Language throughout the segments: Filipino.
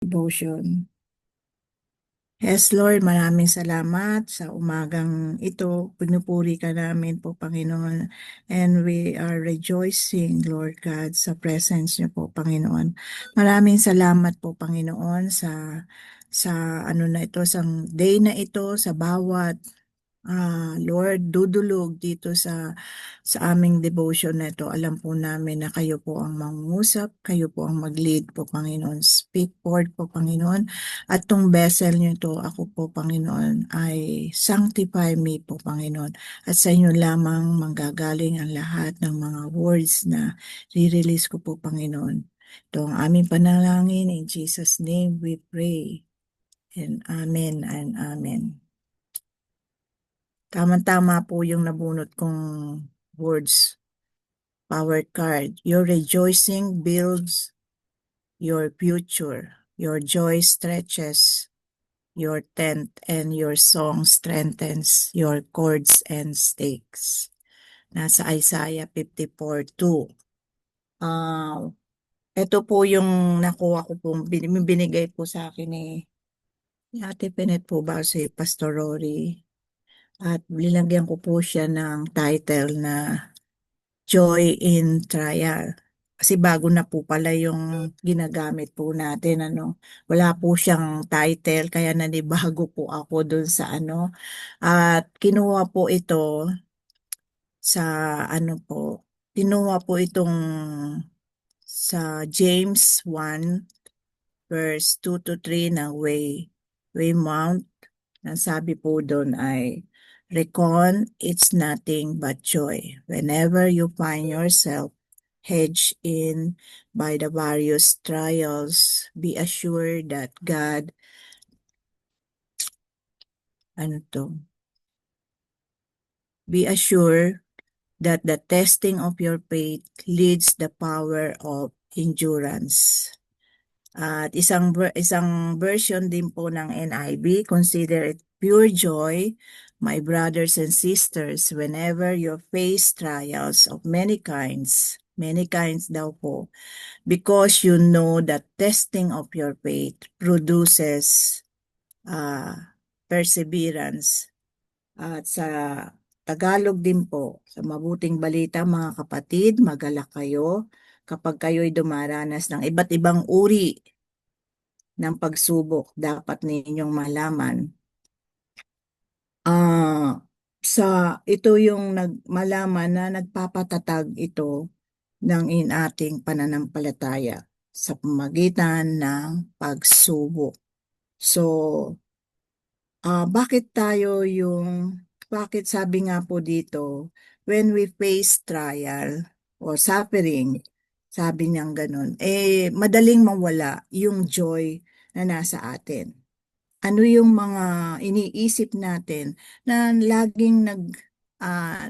devotion. Yes, Lord, maraming salamat sa umagang ito. Pinupuri ka namin po, Panginoon. And we are rejoicing, Lord God, sa presence niyo po, Panginoon. Maraming salamat po, Panginoon, sa ano na ito, sa day na ito, sa bawat Lord, dudulog dito sa aming devotion na ito. Alam po namin na kayo po ang mangungusap, kayo po ang mag-lead po, Panginoon. Speak forth po, Panginoon. At tong vessel niyo ito, ako po, Panginoon, ay sanctify me po, Panginoon. At sa inyo lamang manggagaling ang lahat ng mga words na re-release ko po, Panginoon. Ito ang aming panalangin. In Jesus' name we pray. And amen and amen. Tama-tama po yung nabunot kong words, power card. Your rejoicing builds your future. Your joy stretches your tent and your song strengthens your cords and stakes. Nasa Isaiah 54:2. Ito po yung nakuha ko pong binigay po sa akin ni Ate Penet po ba si Pastor Rory. At linagyan ko po siya ng title na Joy in Trial. Kasi bago na po pala yung ginagamit po natin, ano. Wala po siyang title, kaya nanibago po ako dun sa ano. At kinuha po ito sa ano po, kinuha po itong sa James 1 verse 2 to 3 na Waymount. Ang sabi po doon ay, Reckon it's nothing but joy whenever you find yourself hedged in by the various trials. Be assured that God, ano to? Be assured that the testing of your faith leads the power of endurance. At isang version din po ng NIV, consider it pure joy, my brothers and sisters, whenever you face trials of many kinds daw po, because you know that testing of your faith produces perseverance. At sa Tagalog din po, sa mabuting balita mga kapatid, magalak kayo kapag kayo'y dumaranas ng iba't ibang uri ng pagsubok. Dapat ninyong malaman. Ito yung malaman na nagpapatatag ito ng ating pananampalataya sa pamagitan ng pagsubok. So, bakit sabi nga po dito, when we face trial or suffering, sabi niyang ganun, madaling mawala yung joy na nasa atin. Ano yung mga iniisip natin na laging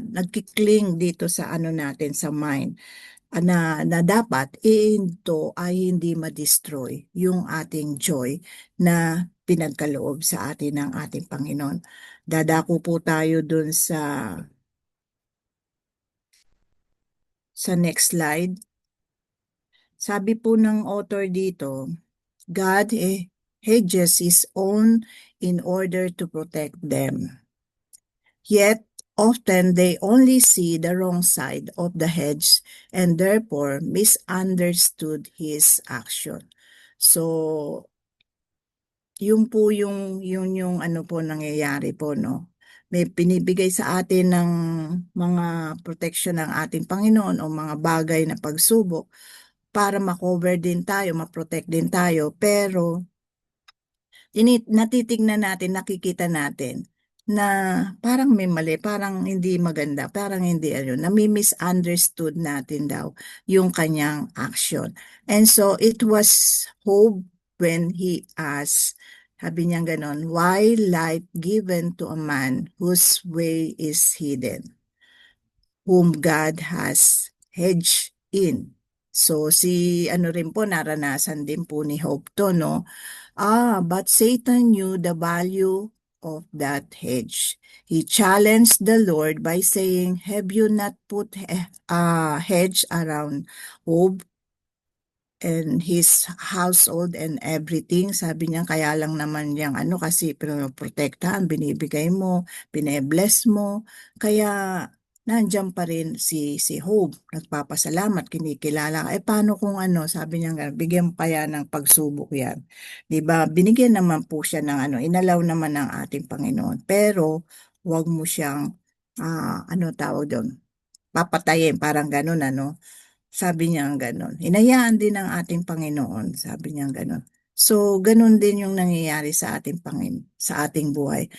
nagkikling dito sa ano natin, sa mind, na dapat ito ay hindi ma-destroy yung ating joy na pinagkaloob sa atin ng ating Panginoon. Dadako po tayo dun sa next slide. Sabi po ng author dito, God hedges His own in order to protect them. Yet, often they only see the wrong side of the hedge and therefore misunderstood His action. So, yun po yung ano po nangyayari po, no? May pinibigay sa atin ng mga protection ng ating Panginoon o mga bagay na pagsubok para makover din tayo, maprotect din tayo, pero natitignan natin, nakikita natin na parang may mali, parang hindi maganda, parang hindi nami-misunderstood natin daw yung kanyang action. And so it was Job when he asked, sabi niya ganon, why life given to a man whose way is hidden, whom God has hedged in. So ano rin po, naranasan din po ni Job to, no? But Satan knew the value of that hedge. He challenged the Lord by saying, have you not put a hedge around Job and his household and everything. Sabi niya, kaya lang naman yung ano kasi pinoprotektahan, binibigay mo, bine-bless mo. Kaya nandiyan pa rin si Hope, nagpapasalamat, kinikilala. Eh paano kung ano, sabi niya, bigyan pa yan ng pagsubok yan. 'Di ba? Binigyan naman po siya ng ano, inalaw naman ng ating Panginoon. Pero wag mo siyang ano tawag doon, papatayin, parang ganun ano. Sabi niya ang gano'n. Hinayaan din ng ating Panginoon, sabi niya ang gano'n. So, gano'n din yung nangyayari sa ating sa ating buhay.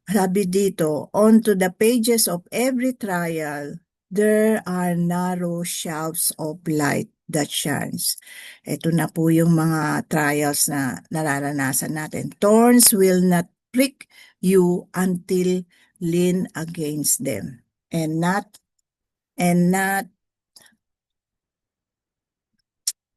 Sabi dito, onto the pages of every trial, there are narrow shelves of light that shines. Ito na po yung mga trials na nararanasan natin. Thorns will not prick you until lean against them and not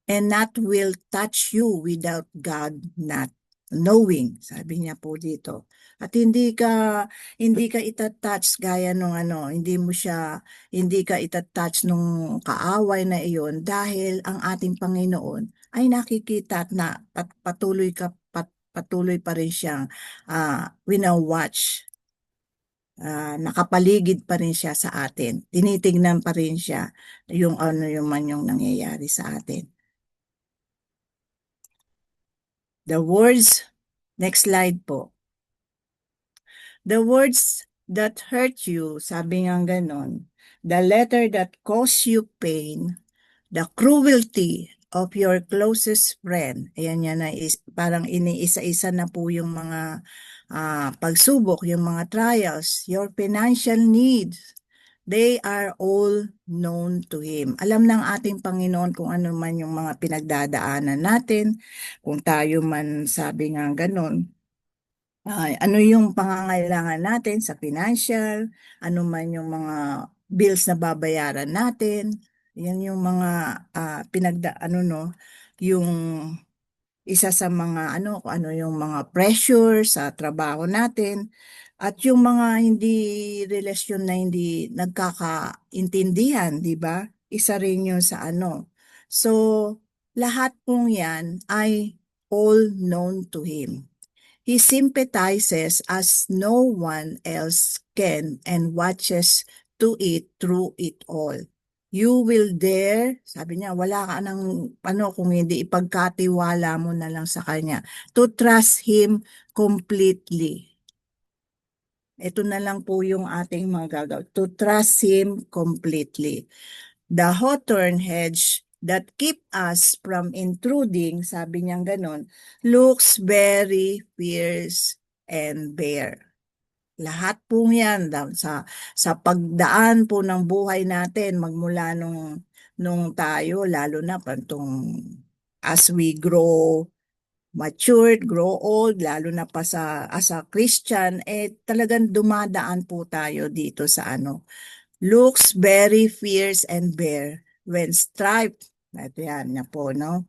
not will touch you without God not knowing, sabi niya po dito. At hindi ka itatouch gaya nung ano, hindi ka itatouch nung kaaway na iyon dahil ang ating Panginoon ay nakikita at patuloy pa rin siyang wina-watch, nakapaligid pa rin siya sa atin. Tinitignan pa rin siya yung ano yung man yung nangyayari sa atin. The words, next slide po. The words that hurt you, sabi nga ganon, the letter that caused you pain, the cruelty of your closest friend. Ayan yan na parang iniisa-isa na po yung mga pagsubok, yung mga trials, your financial needs. They are all known to Him. Alam ng ating Panginoon kung ano man yung mga pinagdadaanan natin, kung tayo man sabi nga ganon, ano yung pangangailangan natin sa financial, ano man yung mga bills na babayaran natin. Yan yung mga ano no, yung isa sa mga ano, kung ano yung mga pressure sa trabaho natin at yung mga hindi relasyon na hindi nagkakaintindihan, di ba? Isa rin yun sa ano. So, lahat pong yan ay all known to Him. He sympathizes as no one else can and watches to it through it all. You will dare, sabi niya, wala ka ng ano kung hindi ipagkatiwala mo na lang sa Kanya, to trust Him completely. Ito na lang po yung ating mga gagawin, to trust Him completely. The hawthorn hedge that keep us from intruding, sabi niyang ganon, looks very fierce and bare. Lahat po yan sa pagdaan po ng buhay natin magmula nung tayo, lalo na pantong as we grow matured, grow old, lalo na pa as a Christian, talagang dumadaan po tayo dito sa ano, looks very fierce and bare when striped. Ito yan na po, no?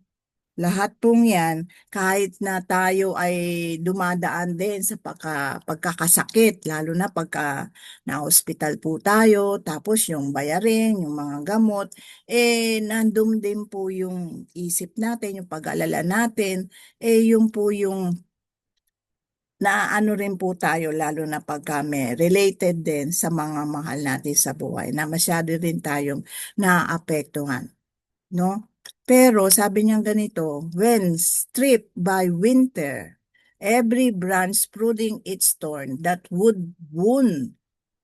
Lahat pong yan, kahit na tayo ay dumadaan din sa pagkakasakit, lalo na pagka na-hospital po tayo, tapos yung bayarin, yung mga gamot, nandun din po yung isip natin, yung pag-alala natin, yung po yung naano rin po tayo lalo na pagka may related din sa mga mahal natin sa buhay na masyado rin tayong naapektuhan, no? Pero sabi niya ganito, when stripped by winter, every branch pruning its thorn that would wound.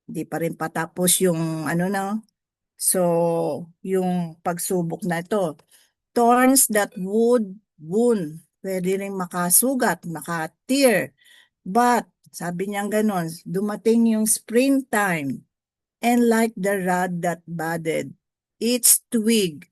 Hindi pa rin patapos yung ano na, so yung pagsubok na ito. Thorns that would wound, pwede rin makasugat, makatear. But, sabi niya ganon, dumating yung springtime, and like the rod that budded, each twig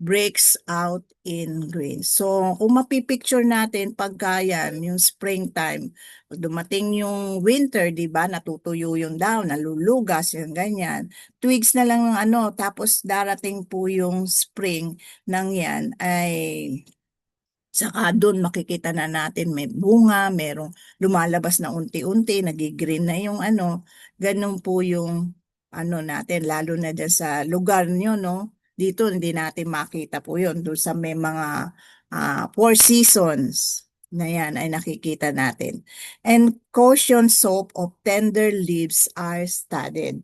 breaks out in green. So, kung mapipicture natin pagka yan, yung springtime, pag dumating yung winter, di ba, natutuyo yung daon, nalulugas, yung ganyan. Twigs na lang ng ano, tapos darating po yung spring nang yan, ay saka doon makikita na natin may bunga, merong lumalabas na unti-unti, nagigreen na yung ano, ganun po yung ano natin, lalo na dyan sa lugar nyo, no? Dito hindi natin makita po yun. Doon sa may mga four seasons na yan ay nakikita natin. And caution soap of tender leaves are studied.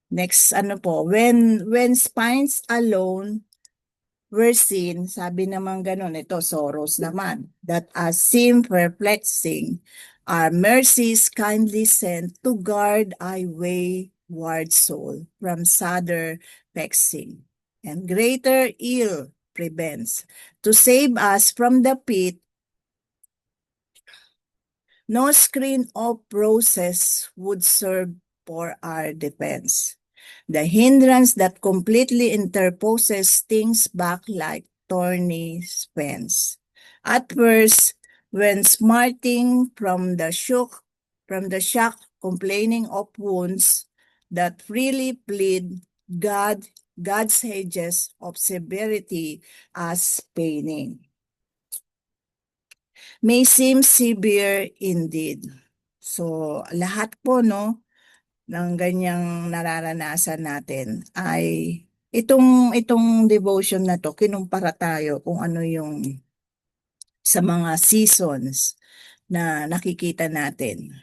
Next, ano po, when spines alone were seen, sabi naman ganun, ito, sorrows naman, that as seem perplexing, our mercies kindly sent to guard our wayward soul from sadder vexing, and greater ill prevents, to save us from the pit, no screen of roses would serve for our defense. The hindrance that completely interposes stings back like thorny fence. At first, when smarting from the shock, complaining of wounds that freely plead God's hedges of severity as paining, may seem severe indeed. So, lahat po, no, ng ganyang nararanasan natin ay itong devotion na to, kinumpara tayo kung ano yung sa mga seasons na nakikita natin.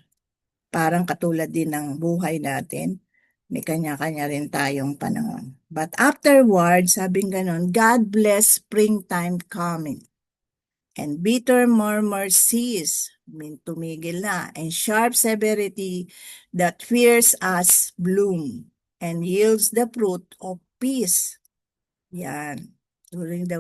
Parang katulad din ng buhay natin, may kanya-kanya rin tayong panahon. But afterward, sabing ganon, God bless springtime coming. And bitter murmur cease, tumigil na, and sharp severity that fears us bloom, and yields the fruit of peace. Yan. During the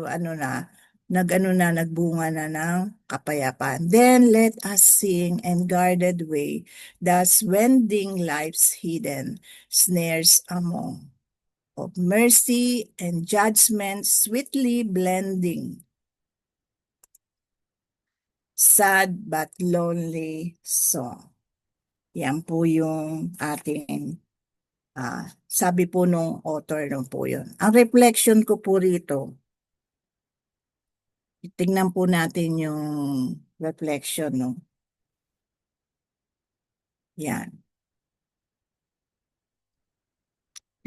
nagbunga na ng kapayapaan. Then let us sing and guarded way, thus wending life's hidden snares among, of mercy and judgment sweetly blending, sad but lonely song. Yan po yung ating, sabi po nung author nung po yun. Ang reflection ko po rito, tingnan po natin yung reflection, no? Yan.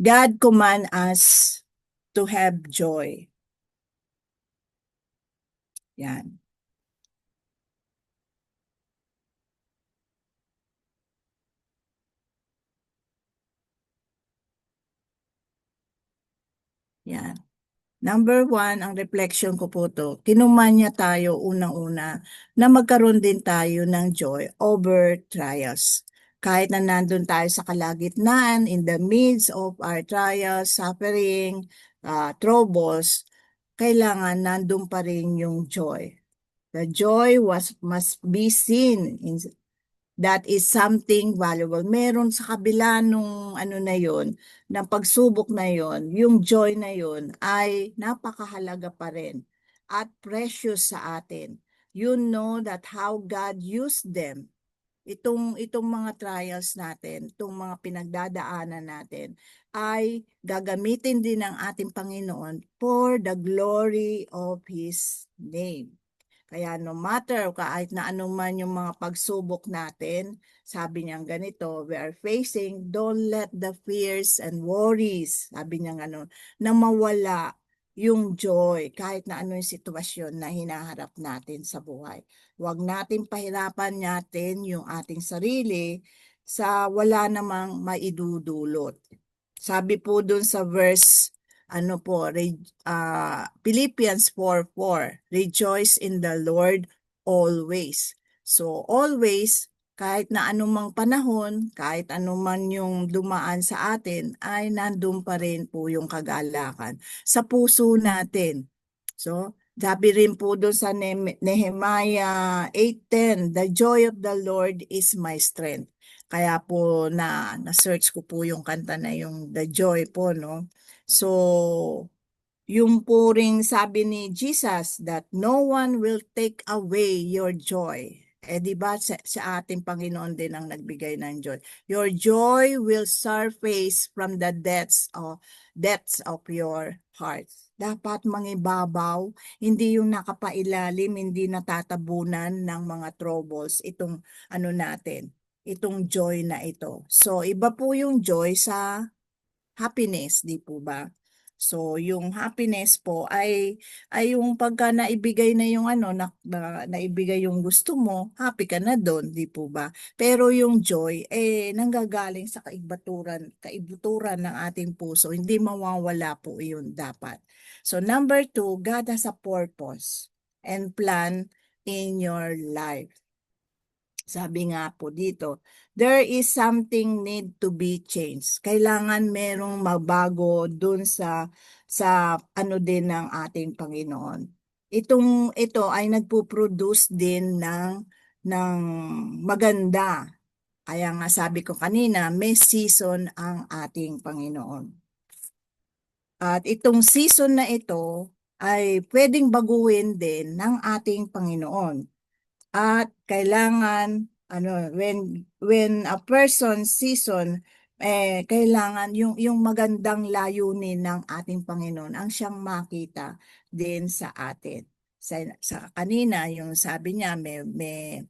God command us to have joy. Yan. Yan. Number one, ang reflection ko po to, kinumanya tayo unang-una na magkaroon din tayo ng joy over trials. Kahit na nandun tayo sa kalagitnaan, in the midst of our trials, suffering, troubles, kailangan nandun pa rin yung joy. The joy must be seen in, that is something valuable. Meron sa kabila nung ano na yon, ng pagsubok na yon, yung joy na yon ay napakahalaga pa rin at precious sa atin. You know that how God used them. Itong mga trials natin, itong mga pinagdadaanan natin ay gagamitin din ng ating Panginoon for the glory of His name. Kaya no matter kahit na anuman yung mga pagsubok natin, sabi niya ganito, we are facing, don't let the fears and worries, sabi niya na mawala yung joy kahit na ano yung sitwasyon na hinaharap natin sa buhay. Huwag natin pahirapan natin yung ating sarili sa wala namang maidudulot. Sabi po dun sa verse Philippians 4:4, rejoice in the Lord always. So always, kahit na anumang panahon, kahit anuman yung dumaan sa atin, ay nandun pa rin po yung kagalakan sa puso natin. So, sabi rin po doon sa Nehemiah 8:10, the joy of the Lord is my strength. Kaya po na-search ko po yung kanta na yung The Joy po, no? So, yung po ring sabi ni Jesus that no one will take away your joy. Di ba sa ating Panginoon din ang nagbigay ng joy. Your joy will surface from the depths of your heart. Dapat mangibabaw, hindi yung nakapailalim, hindi natatabunan ng mga troubles itong natin, itong joy na ito. So iba po yung joy sa happiness, di po ba? So, yung happiness po ay yung pagka naibigay na yung naibigay yung gusto mo, happy ka na doon, di po ba? Pero yung joy, nanggagaling sa kaibuturan ng ating puso. Hindi mawawala po yun dapat. So, number two, God has a purpose and plan in your life. Sabi nga po dito, there is something need to be changed. Kailangan merong mabago dun sa ano din ng ating Panginoon. Ito ay nagpo-produce din ng maganda. Kaya nga sabi ko kanina, may season ang ating Panginoon. At itong season na ito ay pwedeng baguhin din ng ating Panginoon. At kailangan when a person season kailangan yung magandang layunin ng ating Panginoon ang siyang makita din sa atin. Sa kanina yung sabi niya may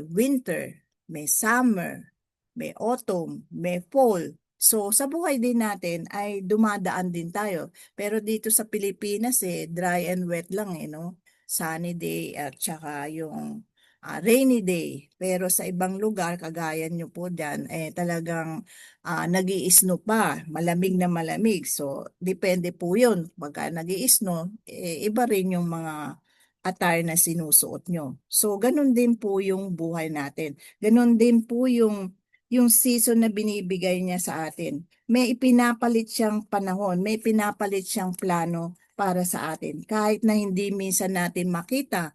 winter, may summer, may autumn, may fall. So, sa buhay din natin ay dumadaan din tayo. Pero dito sa Pilipinas dry and wet lang no? Sunny day at saka yung rainy day. Pero sa ibang lugar, kagaya nyo po dyan, talagang nag-i-snow pa, malamig na malamig. So, depende po yun. Pagka nag-i-snow, iba rin yung mga attire na sinusuot nyo. So, ganun din po yung buhay natin. Ganun din po yung season na binibigay niya sa atin. May ipinapalit siyang panahon, may pinapalit siyang plano para sa atin. Kahit na hindi minsan natin makita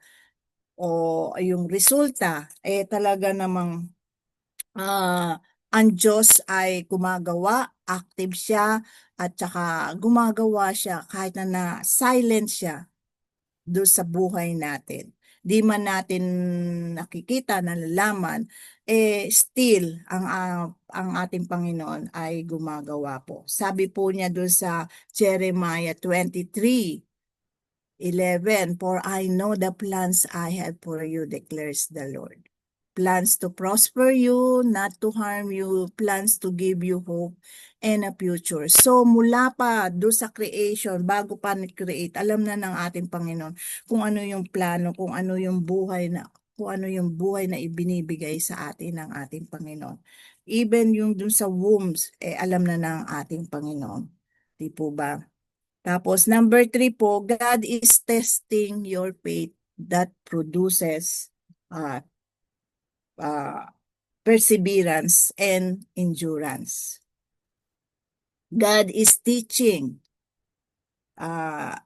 o yung resulta, talaga namang ang Diyos ay gumagawa, active siya, at saka gumagawa siya kahit na silent siya doon sa buhay natin. Di man natin nakikita, nalalaman, still ang ating Panginoon ay gumagawa po. Sabi po niya doon sa Jeremiah 23:11, for I know the plans I have for you, declares the Lord. Plans to prosper you, not to harm you, plans to give you hope and a future. So mula pa do sa creation, bago pa ni-create, alam na ng ating Panginoon kung ano yung plano, kung ano yung buhay na ibinibigay sa atin ng ating Panginoon. Even yung dun sa wombs, alam na ng ating Panginoon. Di po ba? Tapos number 3 po, God is testing your faith that produces uh, perseverance and endurance. God is teaching.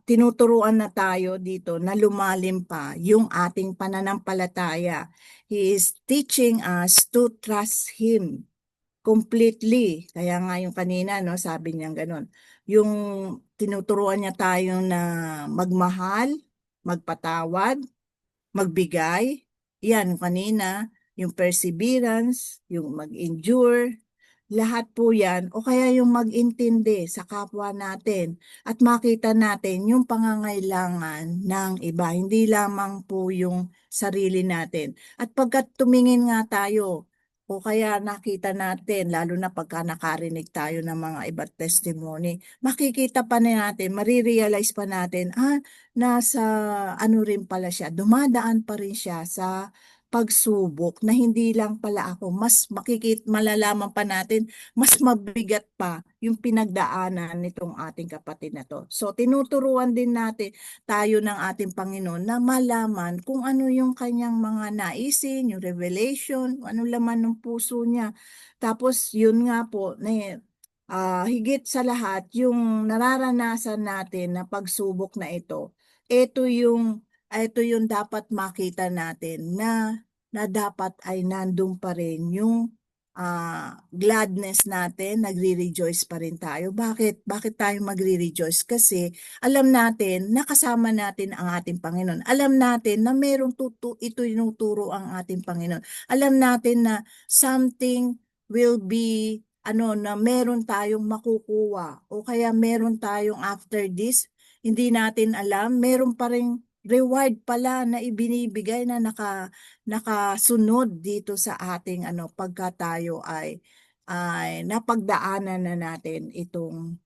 Tinuturuan na tayo dito na lumalim pa yung ating pananampalataya. He is teaching us to trust Him completely. Kaya nga yung kanina, no, sabi niya ganun. Yung tinuturuan niya tayo na magmahal, magpatawad, magbigay. Yan, kanina, yung perseverance, yung mag-endure, lahat po yan, o kaya yung mag-intindi sa kapwa natin at makita natin yung pangangailangan ng iba, hindi lamang po yung sarili natin. At pagkat tumingin nga tayo, o kaya nakita natin, lalo na pagka nakarinig tayo ng mga iba't testimony, makikita pa natin, marirealize pa natin, nasa ano rin pala siya, dumadaan pa rin siya sa pagsubok na hindi lang pala ako, mas malalaman pa natin, mas mabigat pa yung pinagdaanan nitong ating kapatid na to. So, tinuturuan din natin tayo ng ating Panginoon na malaman kung ano yung kanyang mga naisin, yung revelation, ano laman ng puso niya. Tapos, yun nga po, higit sa lahat, yung nararanasan natin na pagsubok na ito yung dapat makita natin na dapat ay nandun pa rin yung gladness natin, nagre-rejoice pa rin tayo. Bakit? Bakit tayo magre-rejoice? Kasi alam natin, nakasama natin ang ating Panginoon. Alam natin na merong ito tinuturo ang ating Panginoon. Alam natin na something will be, na meron tayong makukuha o kaya meron tayong after this, hindi natin alam, meron pa rin reward pala na ibinibigay na nakasunod dito sa ating pagka tayo ay ay napagdaanan na natin itong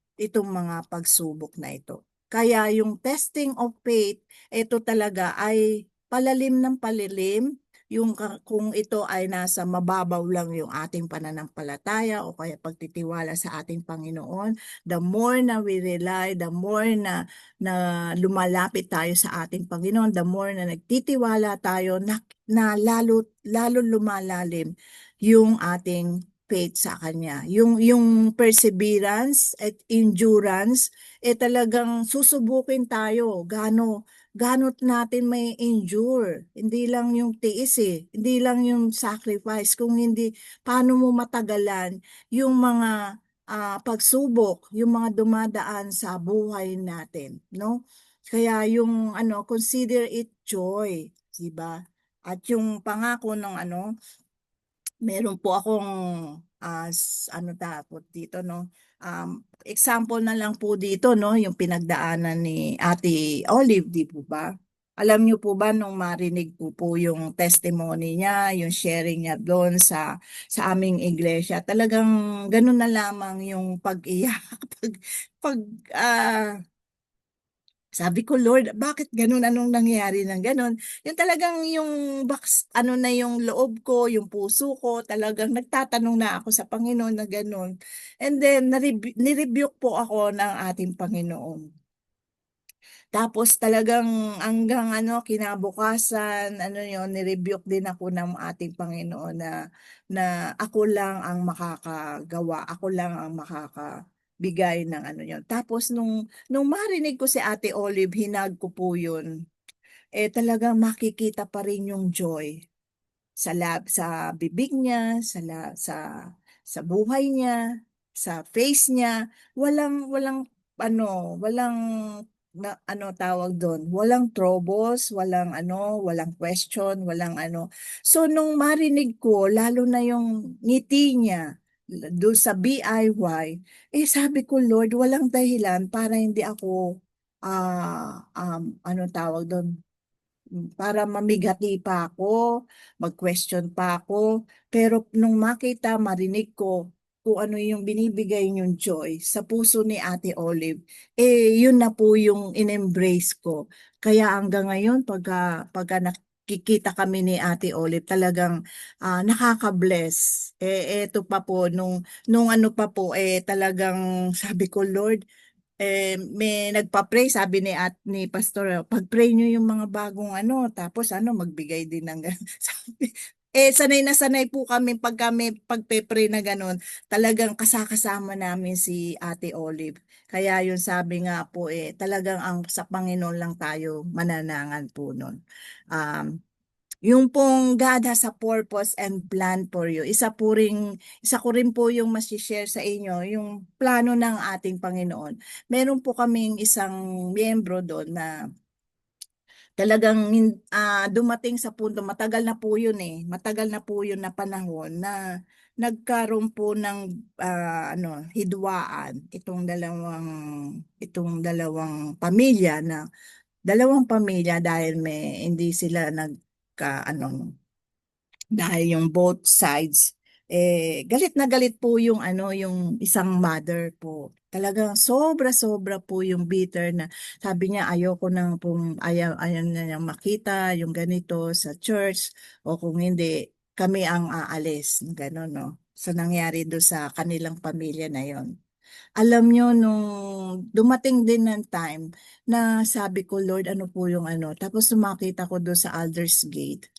mga pagsubok na ito. Kaya yung testing of faith, ito talaga ay palalim ng palilim, kung ito ay nasa mababaw lang yung ating pananampalataya o kaya pagtitiwala sa ating Panginoon, the more na we rely, the more na lumalapit tayo sa ating Panginoon, the more na nagtitiwala tayo, na lalo lumalalim yung ating faith sa Kanya. Yung perseverance at endurance, talagang susubukin tayo. Gano't natin may endure. Hindi lang yung tiis Hindi lang yung sacrifice. Kung hindi, paano mo matagalan yung mga pagsubok, yung mga dumadaan sa buhay natin, no? Kaya yung consider it joy, 'di ba? At yung pangako ng meron po akong ano tapos dito, no, example na lang po dito, no, yung pinagdaanan ni Ate Olive, di po ba? Alam niyo po ba nung marinig po yung testimony niya, yung sharing niya doon sa aming iglesia, talagang ganun na lamang yung pag-iyak, pag pag ah, sabi ko, Lord, bakit ganun? Anong nangyari ng ganun? Yung talagang yung na yung loob ko, yung puso ko, talagang nagtatanong na ako sa Panginoon na ganun. And then, nirebuke po ako ng ating Panginoon. Tapos talagang hanggang kinabukasan, nirebuke din ako ng ating Panginoon na ako lang ang makakagawa, ako lang ang makakabigay ng yun. Tapos nung marinig ko si Ate Olive, hinag ko po yun, talagang makikita pa rin yung joy sa bibig niya, sa buhay niya, sa face niya, walang walang tawag doon, walang troubles, walang question, walang ano. So nung marinig ko, lalo na yung ngiti niya doon sa BIY, sabi ko, Lord, walang dahilan para hindi ako tawag doon, para mamigati pa ako, mag-question pa ako. Pero nung marinig ko kung ano yung binibigay yung joy sa puso ni Ate Olive, yun na po yung in-embrace ko. Kaya hanggang ngayon, pagka nakikita kami ni Ate Olive, talagang nakaka-bless. Eto pa po, nung ano pa po, talagang sabi ko, Lord, may nagpa-pray, sabi ni pastor, pag-pray nyo yung mga bagong tapos magbigay din ng ganun. Sabi, sanay na sanay po kami pag kami pagpe-pray na ganun, talagang kasakasama namin si Ate Olive. Kaya yun, sabi nga po, talagang sa Panginoon lang tayo mananangan po nun. Um, yung pong God has a purpose and plan for you. Isa ko rin po yung share sa inyo, yung plano ng ating Panginoon. Meron po kaming isang miyembro doon na talagang dumating sa punto, matagal na po yun matagal na po yun na panahon na nagkaroon po ng hidwaan itong dalawang pamilya dahil hindi sila dahil yung both sides, galit na galit po yung isang mother po. Talagang sobra-sobra po yung bitter na sabi niya, ayoko nang ayaw na niyang makita yung ganito sa church, o kung hindi, kami ang aalis. Gano'n, no? Sa nangyari do sa kanilang pamilya na yon. Alam nyo, nung dumating din ng time na sabi ko, Lord, ano po yung tapos sumakita ko do sa Aldersgate, Gate,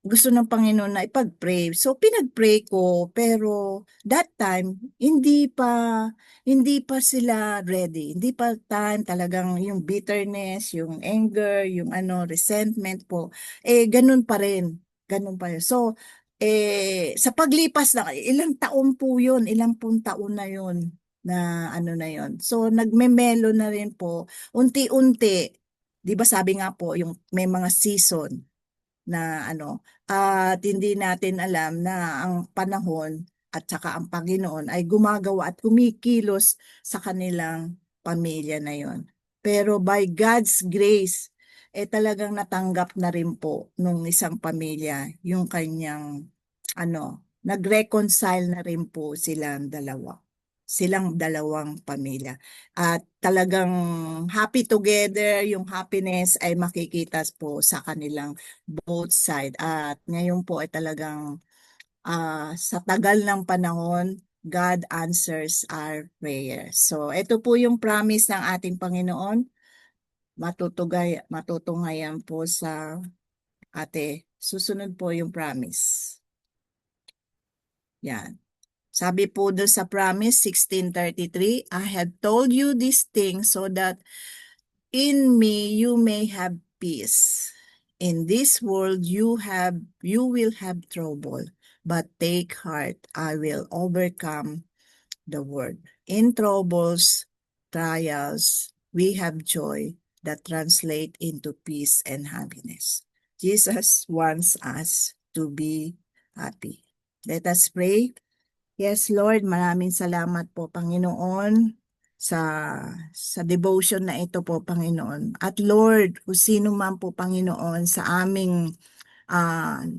gusto ng Panginoon na ipag-pray. So pinag-pray ko, pero that time hindi pa sila ready. Hindi pa time, talagang yung bitterness, yung anger, yung resentment po, ganun pa rin. Ganun pa rin. So sa paglipas na ilang taon po 'yun, ilang pung taon na 'yun na na 'yun. So nagmemelo na rin po unti-unti. 'Di ba sabi nga po yung may mga season na at hindi natin alam na ang panahon at saka ang Panginoon ay gumagawa at kumikilos sa kanilang pamilya na yon. Pero by God's grace, talagang natanggap na rin po nung isang pamilya yung kanyang nag-reconcile na rin po silang dalawang pamilya. At talagang happy together, yung happiness ay makikita po sa kanilang both side. At ngayon po ay talagang sa tagal ng panahon, God answers our prayers. So, ito po yung promise ng ating Panginoon. Matutungayan po sa ate. Susunod po yung promise. Yan. Sabi po doon sa promise 16:33, I have told you these things so that in me you may have peace. In this world you will have trouble, but take heart, I will overcome the world. In troubles, trials, we have joy that translate into peace and happiness. Jesus wants us to be happy. Let us pray. Yes, Lord, maraming salamat po, Panginoon, sa devotion na ito po, Panginoon. At Lord, kung sino man po, Panginoon, sa aming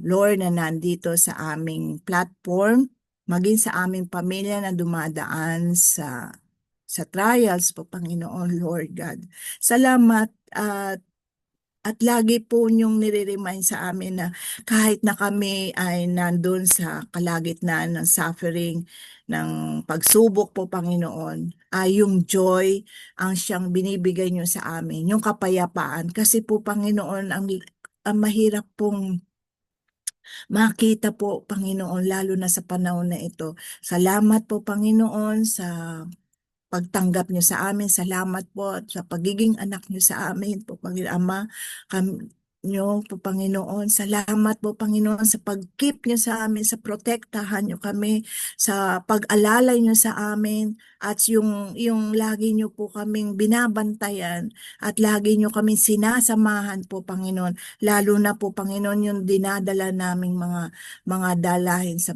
Lord na nandito sa aming platform, maging sa aming pamilya na dumadaan sa trials po, Panginoon, Lord God. Salamat at lagi po niyong nire-remind sa amin na kahit na kami ay nandun sa kalagitnaan ng suffering, ng pagsubok po, Panginoon, ay yung joy ang siyang binibigay niyo sa amin, yung kapayapaan. Kasi po, Panginoon, ang mahirap pong makita po, Panginoon, lalo na sa panahon na ito. Salamat po, Panginoon, sa pagtanggap niyo sa amin. Salamat po at sa pagiging anak niyo sa amin po, Panginoon Ama. Niyo po, Panginoon. Salamat po, Panginoon, sa pag-keep niyo sa amin, sa protektahan niyo kami, sa pag-alalay niyo sa amin, at yung lagi niyo po kaming binabantayan, at lagi niyo kaming sinasamahan po, Panginoon. Lalo na po, Panginoon, yung dinadala naming mga dalahin sa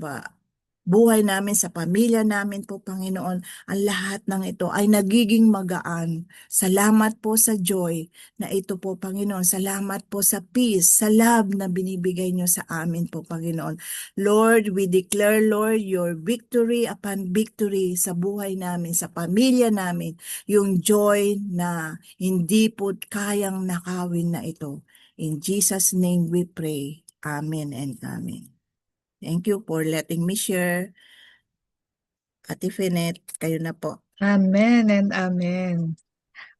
buhay namin, sa pamilya namin po, Panginoon. Ang lahat ng ito ay nagiging magaan. Salamat po sa joy na ito po, Panginoon. Salamat po sa peace, sa love na binibigay niyo sa amin po, Panginoon. Lord, we declare, Lord, your victory upon victory sa buhay namin, sa pamilya namin. Yung joy na hindi po kayang nakawin na ito. In Jesus' name we pray. Amen and amen. Thank you for letting me share. Ate Finet, kayo na po. Amen and amen.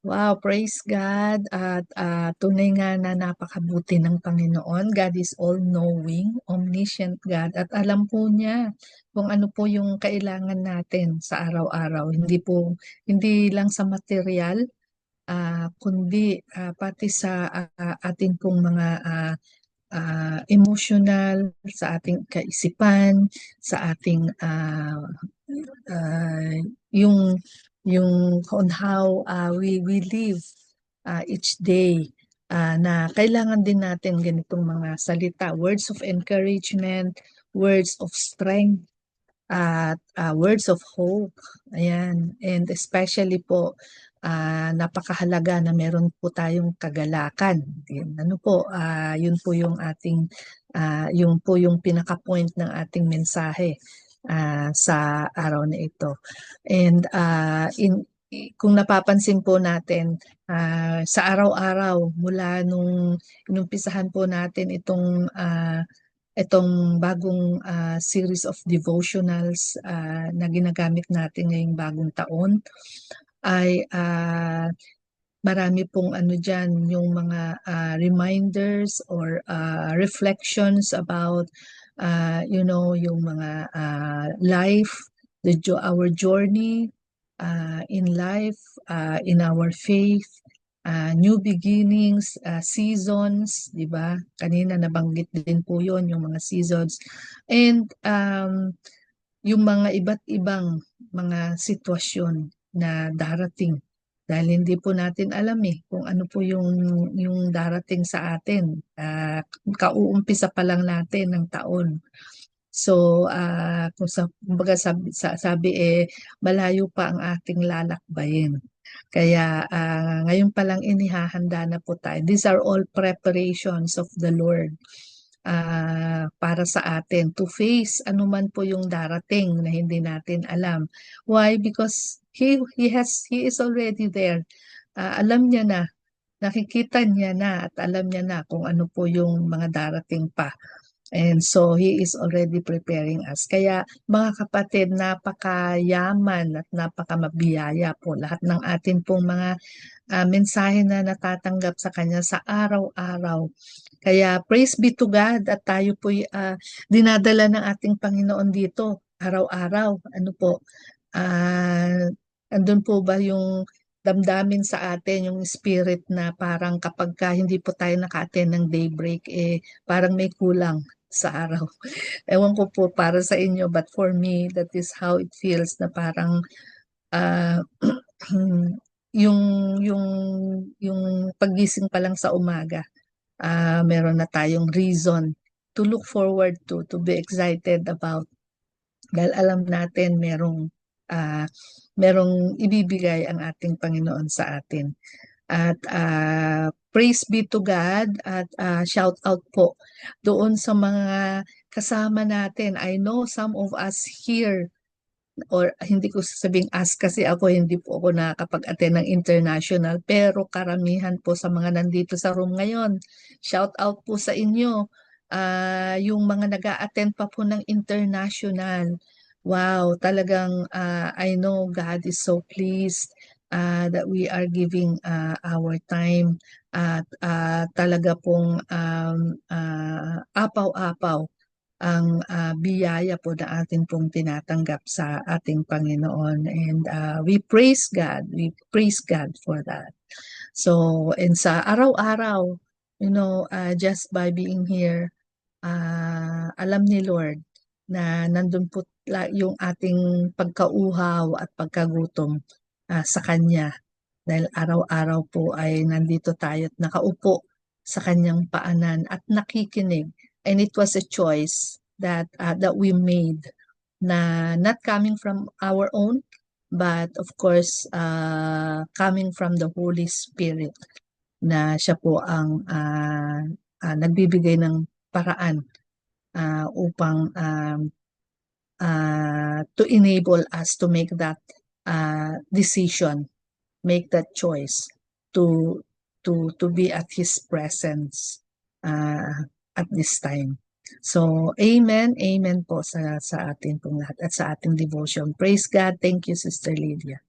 Wow, praise God. At tunay nga na napakabuti ng Panginoon. God is all-knowing, omniscient God. At alam po niya kung ano po yung kailangan natin sa araw-araw. Hindi lang sa material, kundi pati sa ating pong mga emotional, sa ating kaisipan, sa ating uh, yung on how we live each day, na kailangan din natin ganitong mga salita, words of encouragement, words of strength, at words of hope. Ayan. And especially po, napakahalaga na meron po tayong kagalakan. Ano po, yun po yung yun po yung pinaka-point ng ating mensahe sa araw na ito. And kung napapansin po natin, sa araw-araw mula nung inumpisahan po natin itong bagong series of devotionals na ginagamit natin ngayong bagong taon, ay marami pong ano dyan, yung mga reminders or reflections about yung mga life, our journey in life, in our faith, new beginnings, seasons, di ba? Kanina nabanggit din po yon, yung mga seasons. And yung mga iba't ibang mga sitwasyon na darating. Dahil hindi po natin alam kung ano po yung darating sa atin. Kauumpisa pa lang natin ng taon. So, kumbaga sabi malayo pa ang ating lalakbayin. Kaya ngayon pa lang inihahanda na po tayo. These are all preparations of the Lord para sa atin to face anuman po yung darating na hindi natin alam. Why? Because he is already there. Alam niya na, nakikita niya na at alam niya na kung ano po yung mga darating pa. And so he is already preparing us. Kaya mga kapatid, napakayaman at napakamabiyaya po lahat ng atin pong mga mensahe na natatanggap sa kanya sa araw-araw. Kaya praise be to God at tayo po dinadala ng ating Panginoon dito araw-araw. Ano po, ah, andun po ba yung damdamin sa atin, yung spirit na parang kapag ka hindi po tayo naka-attend ng daybreak, parang may kulang sa araw. Ewan ko po para sa inyo, but for me, that is how it feels na parang ah, yung yung yung paggising pa lang sa umaga, meron na tayong reason to look forward to be excited about dahil alam natin ah, merong ibibigay ang ating Panginoon sa atin. At praise be to God at shout out po doon sa mga kasama natin. I know some of us here or hindi ko sasabing as kasi ako hindi po ako nakakapag-attend ng international pero karamihan po sa mga nandito sa room ngayon. Shout out po sa inyo. Yung mga nag-a-attend pa po ng international. Wow, talagang I know God is so pleased that we are giving our time at talaga pong apaw-apaw ang biyaya po na atin pong tinatanggap sa ating Panginoon. And we praise God. We praise God for that. So, and sa araw-araw, just by being here, alam ni Lord na nandun po yung ating pagkauhaw at pagkagutom sa Kanya. Dahil araw-araw po ay nandito tayo at nakaupo sa Kanyang paanan at nakikinig. And it was a choice that we made na not coming from our own, but of course, coming from the Holy Spirit na siya po ang nagbibigay ng paraan upang to enable us to make that decision, make that choice to to be at His presence at this time. So, amen, amen po sa atin pong lahat at sa ating devotion. Praise God. Thank you, Sister Lydia.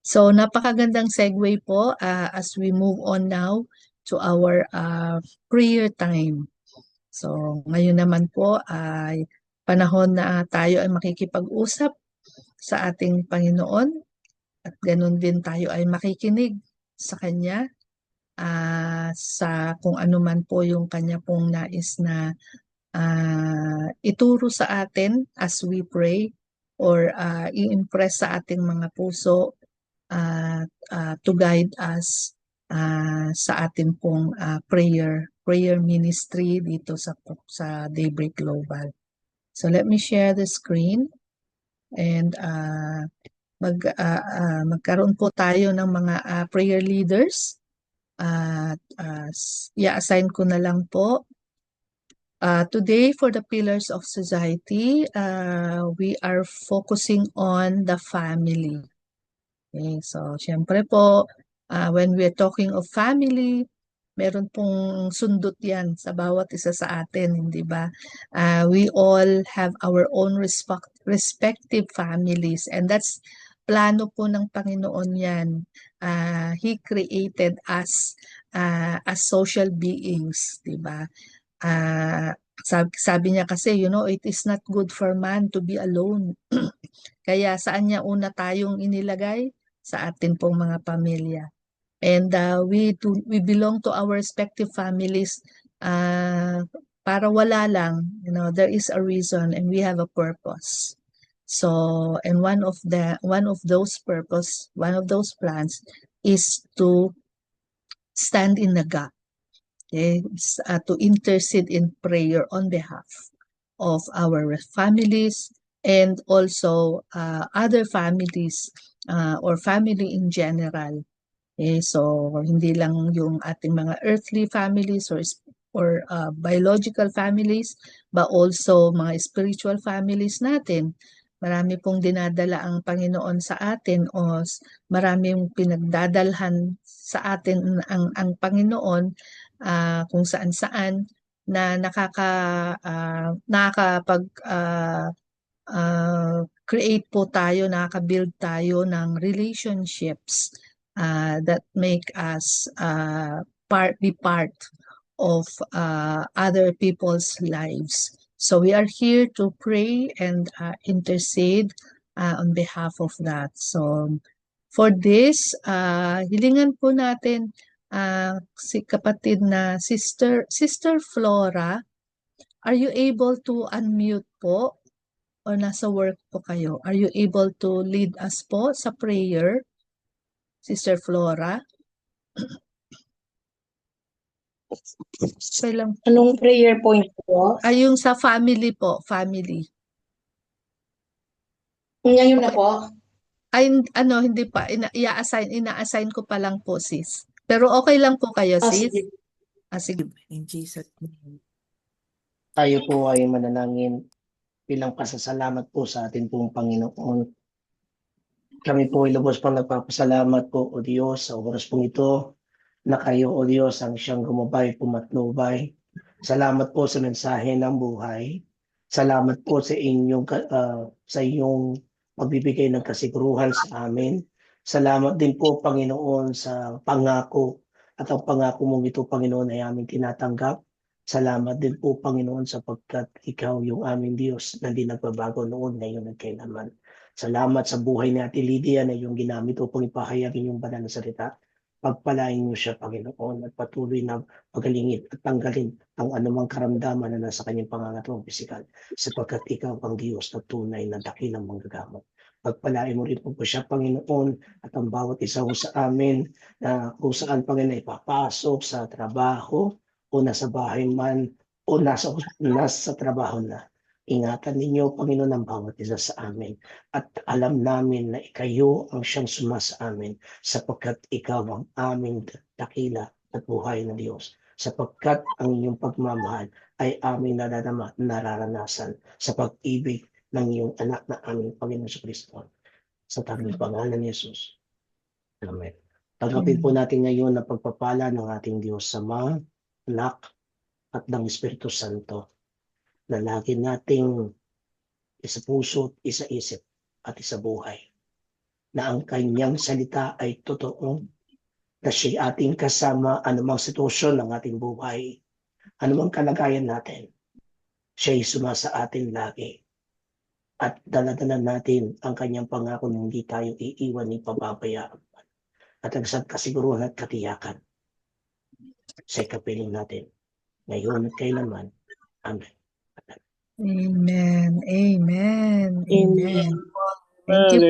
So, napakagandang segue po as we move on now to our prayer time. So, ngayon naman po ay panahon na tayo ay makikipag-usap sa ating Panginoon at ganun din tayo ay makikinig sa Kanya sa kung ano man po yung Kanya pong nais na ituro sa atin as we pray or i-impress sa ating mga puso to guide us sa ating pong prayer ministry dito sa Daybreak Global. So let me share the screen and magkaroon po tayo ng mga prayer leaders at i-assign ko na lang po. Today, for the pillars of society, we are focusing on the family. Okay, so syempre po, when we're talking of family, meron pong sundot yan sa bawat isa sa atin, hindi ba? We all have our own respective families and that's plano po ng Panginoon yan. He created us as social beings, di ba? Sabi niya kasi, it is not good for man to be alone. Kaya saan niya una tayong inilagay? Sa atin pong mga pamilya. And we belong to our respective families para wala lang, there is a reason and we have a purpose. So, and one of those plans is to stand in the gap. Okay, to intercede in prayer on behalf of our families and also other families or family in general. Okay, so hindi lang yung ating mga earthly families or biological families, but also mga spiritual families natin. Marami pong dinadala ang Panginoon sa atin o maraming pinagdadalhan sa atin ang Panginoon kung saan-saan na nakakapag create po tayo, nakaka-build tayo ng relationships that make us be part of other people's lives. So we are here to pray and intercede on behalf of that. So for this, hilingan po natin si kapatid na Sister Flora, are you able to unmute po? O nasa work po kayo? Are you able to lead us po sa prayer, Sister Flora? Kailang Anong prayer point po? yung sa family po, family. Ngayon na po? Ay, hindi pa. Ina-assign ko pa lang po, sis. Pero okay lang po kayo, sis? Sige. Sige. In Jesus' name. Tayo po ay manalangin bilang pasasalamat po sa ating pong Panginoon. Kami po ay lubos pang nagpapasalamat po, O Diyos, sa oras pong ito na kayo, O Diyos, ang siyang gumabay, pumatnubay. Salamat po sa mensahe ng buhay. Salamat po sa iyong magbibigay ng kasiguruhan sa amin. Salamat din po, Panginoon, sa pangako at ang pangako mong ito, Panginoon, ay aming tinatanggap. Salamat din po, Panginoon, sapagkat ikaw yung aming Diyos na di nagbabago noon, ngayon at kailanman. Salamat sa buhay ni Ate Lydia na iyong ginamit upang ipahayagin yung banal na salita. Pagpalain mo siya, Panginoon, at patuloy na pagalingin at tanggalin ang anumang karamdaman na nasa kanyang pangangatawang pisikal, sapagkat ikaw ang Diyos na tunay na dakilang manggagamot. Pagpalain mo rin po siya, Panginoon, at ang bawat isa sa amin na kung saan, Panginoon, ipapasok sa trabaho o nasa bahay man o nasa trabaho na. Ingatan ninyo, Panginoon, ang bawat isa sa amin. At alam namin na ikayo ang siyang sumasa amin sapagkat ikaw ang aming dakila at buhay na Diyos. Sapagkat ang inyong pagmamahal ay aming nararanasan sa pag-ibig ng iyong anak na aming Panginoon sa Kristo. Sa tanging pangalan ni Jesus. Amen. Tanggapin po natin ngayon na pagpapala ng ating Diyos Ama, Anak, at ng Espiritu Santo na lagi nating isa puso, isa isip, at isa buhay. Na ang kanyang salita ay totoo, na siya ating kasama anumang sitwasyon ng ating buhay, anumang kalagayan natin. Siya'y sumasa atin lagi. At daladala natin ang kanyang pangako na hindi tayo iiwan ni pababayaan. At ang kasiguruhan at katiyakan sa ikapiling natin ngayon at kailanman. Amen. Amen. Amen. Amen. Amen. Thank you po.